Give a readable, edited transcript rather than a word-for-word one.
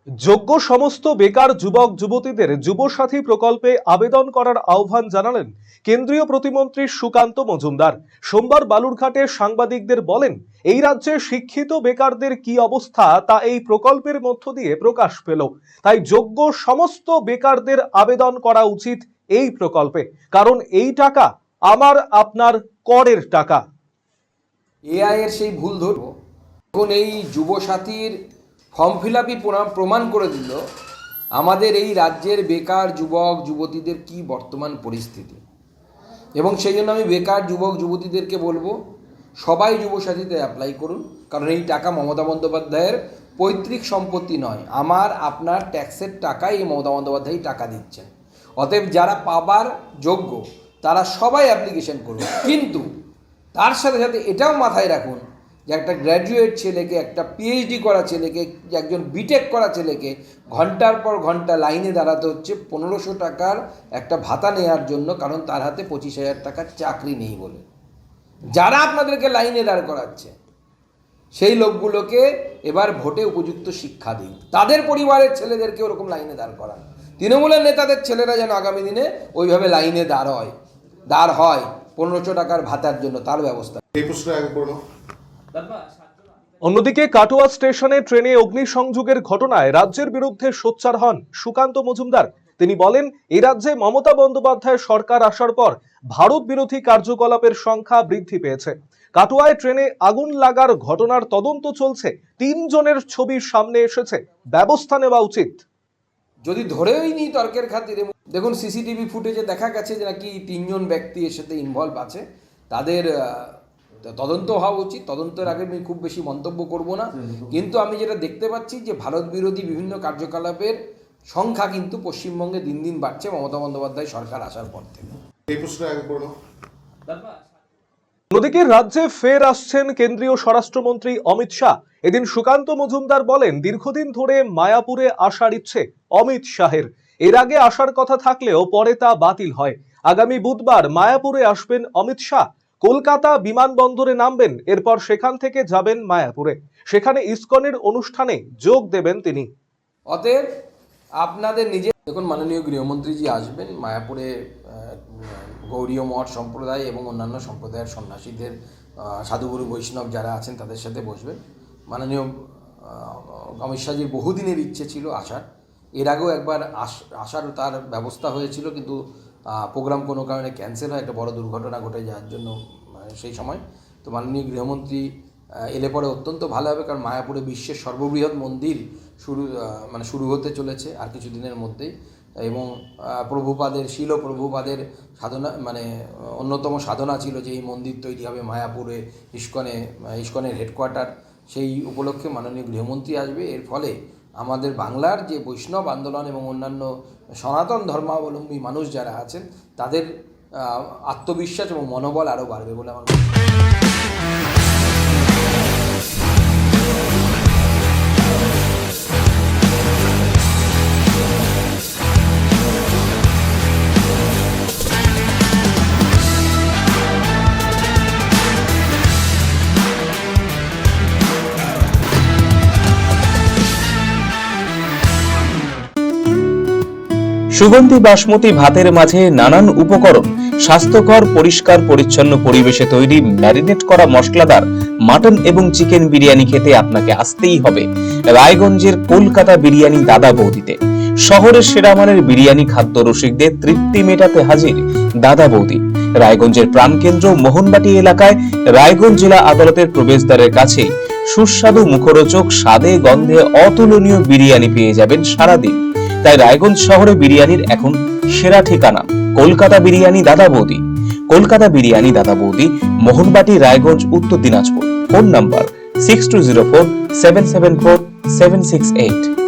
যোগ্য সমস্ত বেকার যুবক যুবতীদের যুবসাথী প্রকল্পে আবেদন করার আহ্বান জানালেন কেন্দ্রীয় প্রতিমন্ত্রী সুকান্ত মজুমদার। সোমবার বালুরঘাটে সাংবাদিকদের বলেন, এই রাজ্যে শিক্ষিত বেকারদের কি অবস্থা তা এই প্রকল্পের মধ্য দিয়ে প্রকাশ পেল। তাই যোগ্য সমস্ত বেকারদের আবেদন করা উচিত এই প্রকল্পে, কারণ এই টাকা আমার আপনার করের টাকা। এআই এর সেই ভুল ধরব, এখন এই যুবসাথীর ফর্ম ফিল আপই প্রমাণ করে দিল আমাদের এই রাজ্যের বেকার যুবক যুবতীদের কি বর্তমান পরিস্থিতি। এবং সেই জন্য আমি বেকার যুবক যুবতীদেরকে বলবো, সবাই যুবসাথীতে অ্যাপ্লাই করুন, কারণ এই টাকা মমতা বন্দ্যোপাধ্যায়ের পৈতৃক সম্পত্তি নয়, আমার আপনার ট্যাক্সের টাকাই এই মমতা বন্দ্যোপাধ্যায় টাকা দিচ্ছেন। অতএব যারা পাবার যোগ্য তারা সবাই অ্যাপ্লিকেশন করুন, কিন্তু তার সাথে সাথে এটাও মাথায় রাখুন যে একটা গ্র্যাজুয়েট ছেলেকে, একটা পিএইচডি করা ছেলেকে, একজন বিটেক করা ছেলেকে ঘন্টার পর ঘন্টা লাইনে দাঁড়াতে হচ্ছে 1500 টাকার একটা ভাতা নেওয়ার জন্য, কারণ তার হাতে 25,000 টাকার চাকরি নেই বলে। যারা আপনাদেরকে লাইনে দাঁড় করাচ্ছে সেই লোকগুলোকে এবার ভোটে উপযুক্ত শিক্ষা দিন, তাদের পরিবারের ছেলেদেরকে ওরকম লাইনে দাঁড় করান। তৃণমূলের নেতাদের ছেলেরা যেন আগামী দিনে ওইভাবে লাইনে দাঁড় হয় 1500 টাকার ভাতার জন্য, তার ব্যবস্থা। এই প্রশ্ন আগে পড়ো। অন্যদিকে কাটোয়া স্টেশনে ট্রেনে অগ্নিসংযোগের ঘটনায় রাজ্যের বিরুদ্ধে সোচ্চার হন সুকান্ত মজুমদার। তিনি বলেন, এই রাজ্যে মমতা বন্দ্যোপাধ্যায় সরকার আসার পর ভারত বিরোধী কার্যকলাপের সংখ্যা বৃদ্ধি পেয়েছে। কাটোয়ায় ট্রেনে আগুন লাগার ঘটনার তদন্ত চলছে, 3 জনের ছবি সামনে এসেছে, ব্যবস্থা নেওয়া উচিত। যদি ধরেই নি তর্কের খাতিরে, দেখুন সিসিটিভি ফুটেজে দেখা গেছে যে নাকি 3 জন ব্যক্তি এর সাথে ইনভলভ আছে, তাদের তদন্ত হওয়া উচিত। তদন্তের আগে আমি খুব বেশি মন্তব্য করব না, কিন্তু আমি যেটা দেখতে পাচ্ছি যে ভারত বিরোধী বিভিন্ন কার্যকলাপের সংখ্যা কিন্তু পশ্চিমবঙ্গে দিন দিন বাড়ছে মমতা বন্দ্যোপাধ্যায় সরকার আসার পর থেকে। এই প্রশ্ন আগে পড়ো। অন্যদিকে রাজ্যে ফের আসছেন কেন্দ্রীয় স্বরাষ্ট্রমন্ত্রী অমিত শাহ। এদিন সুকান্ত মজুমদার বলেন, দীর্ঘদিন ধরে মায়াপুরে আসার ইচ্ছে অমিত শাহের। এর আগে আসার কথা থাকলেও পরে তা বাতিল হয়। আগামী বুধবার মায়াপুরে আসবেন অমিত শাহ। কলকাতা বিমানবন্দরে নামবেন, এরপর সেখান থেকে যাবেন মায়াপুরে। সেখানে ইসকনের অনুষ্ঠানে যোগ দেবেন তিনি। অতএব আপনাদের নিজে দেখুন, মাননীয় গৃহমন্ত্রীজি আসবেন মায়াপুরে, গৌড়ীয় মঠ সম্প্রদায় এবং অন্যান্য সম্প্রদায়ের সন্ন্যাসীদের, সাধুগুরু বৈষ্ণব যারা আছেন তাদের সাথে বসবেন। মাননীয় অমিত শাহজির বহুদিনের ইচ্ছে ছিল আসার। এর আগেও একবার আসার তার ব্যবস্থা হয়েছিল, কিন্তু প্রোগ্রাম কোনো কারণে ক্যান্সেল হয়, একটা বড় দুর্ঘটনা ঘটে যাওয়ার জন্য সেই সময়। তো মাননীয় গৃহমন্ত্রী এলে পরে অত্যন্ত ভালো হবে, কারণ মায়াপুরে বিশ্বের সর্ববৃহৎ মন্দির শুরু হতে চলেছে আর কিছু দিনের মধ্যেই। এবং প্রভুপাদের, শিল প্রভুপাদের সাধনা, অন্যতম সাধনা ছিল যে এই মন্দির তৈরি হবে মায়াপুরে, ইসকনের হেডকোয়ার্টার। সেই উপলক্ষে মাননীয় গৃহমন্ত্রী আসবে। এর ফলে আমাদের বাংলার যে বৈষ্ণব আন্দোলন এবং অন্যান্য সনাতন ধর্মাবলম্বী মানুষ যারা আছেন তাদের আত্মবিশ্বাস এবং মনোবল আরও বাড়বে বলে আমার মনে হয়। সুগন্ধি বাসমতি ভাতের মাঝে নানান উপকরণ, স্বাস্থ্যকর পরিষ্কার পরিচ্ছন্ন পরিবেশে তৈরি ম্যারিনেট করা মশলাদার মাটন এবং চিকেন বিরিয়ানি খেতে আপনাকে আসতেই হবে রায়গঞ্জের কলকাতা বিরিয়ানি দাদা বৌদিতে। শহরের সেরা মানের বিরিয়ানি খাদ্য রসিকদের তৃপ্তি মেটাতে হাজির দাদা বৌদি। রায়গঞ্জের প্রাণকেন্দ্র মোহনবাটি এলাকায় রায়গঞ্জ জেলা আদালতের প্রবেশদ্বারের কাছে সুস্বাদু মুখরোচক স্বাদে গন্ধে অতুলনীয় বিরিয়ানি পেয়ে যাবেন সারাদিন। তাই রায়গঞ্জ শহরে বিরিয়ানির এখন সেরা ঠিকানা কলকাতা বিরিয়ানি দাদা বৌদি। কলকাতা বিরিয়ানি দাদা বৌদি, মোহনবাটি, রায়গঞ্জ, উত্তর দিনাজপুর। Phone number 6204774768।